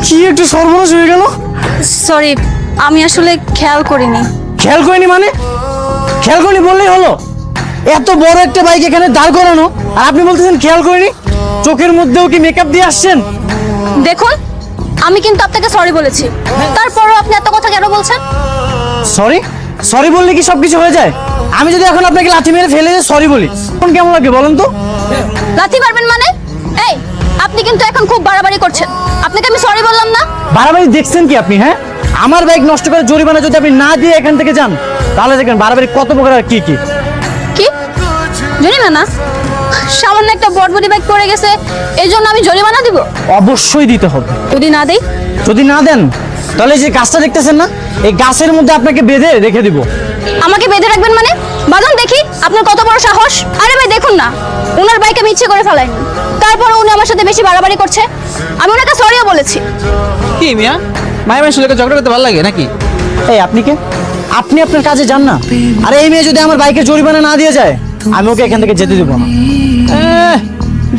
কি একটু সর্বনাশ হয়ে গেল। সরি, আমি আসলে খেয়াল করিনি। খেয়াল করিনি মানে? খেয়াল করিনি বললেই হলো? এত বড় একটা বাইক এখানে দাঁড় করানো আর আপনি বলতেছেন খেয়াল করিনি? চোখের মধ্যেও কি মেকআপ দিয়ে আসছেন? দেখুন, আমি কিন্তু আপনাকে সরি বলেছি, তারপরও আপনি এত কথা কেন বলছেন? সরি? সরি বললে কি সবকিছু হয়ে যায়? আমি যদি এখন আপনাকে লাথি মেরে ফেলে সরি বলি তখন কেমন লাগে বলুন তো? লাথি মারবেন মানে? এই, আপনি কিন্তু এখন খুব বাড়াবাড়ি করছেন। আপনাকে আমি সরি বললাম না? বাড়াবাড়ি দেখছেন কি আপনি? হ্যাঁ, আমার বাইক নষ্ট করে জরিমানা যদি আপনি না দিয়ে এখান থেকে যান তাহলে দেখবেন বাড়াবাড়ি কত প্রকার আর কি কি। কি জরিমানা? সামান্য একটা বড়বড়ি বাইক পড়ে গেছে এই জন্য আমি জরিমানা দিব? অবশ্যই দিতে হবে। যদি না দেই? যদি না দেন তাহলে এই যে গাছটা দেখতেছেন না, এই গাছের মধ্যে আপনাকে বেঁধে রেখে দিব। আমাকে বেঁধে রাখবেন মানে? বাঁধুন দেখি আপনার কত বড় সাহস। আরে ভাই দেখুন না, ওনার বাইক আমি ইচ্ছে করে ফেলাইনি, তারপর উনি আমার সাথে বেশি বাড়াবাড়ি করছে। আমি ওনাকে সরিও বলেছি। কি মিয়া, মায়ের মানুষের লোকে ঝগড়া করতে ভালো লাগে নাকি? এই আপনি কে? আপনি আপনার কাজে যান না। আরে এই মেয়ে যদি আমার বাইকে জরিমানা না দিয়ে যায় আমি ওকে এখান থেকে যেতে দেবো না।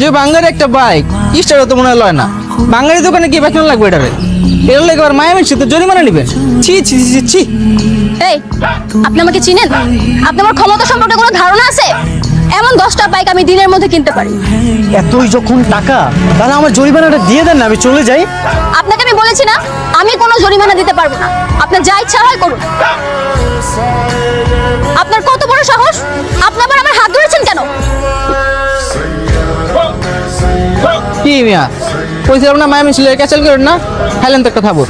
যে বাঙালি একটা বাইক স্টারও তো মনে হয় লয় না। বাঙালি দোকানে কি বাইক লাগবে এটারে? এর লাগে আর মায়ের মানুষ তো জরিমানা নেবেন? ছি ছি ছি ছি। এই, আপনি আমাকে চিনেন? আপনি আমার ক্ষমতা সম্পর্কে কোনো ধারণা আছে? এমন 10টা বাইক আমি দিনের মধ্যে কিনতে পারি। এতই যখন টাকা তাহলে আমার জরিমানাটা দিয়ে দেন না, আমি চলে যাই। আপনাকে আমি বলেছি না আমি কোনো জরিমানা দিতে পারবো না। আপনার যা ইচ্ছা হয় করুন। আপনার কত বড় সাহস? আপনি আবার আমার হাত ধরেছেন কেন? কি মিয়া, কইছিলাম না মায়ের মানুষের ক্যাচাল করেন না, খাইলেন তো একটা থাবো।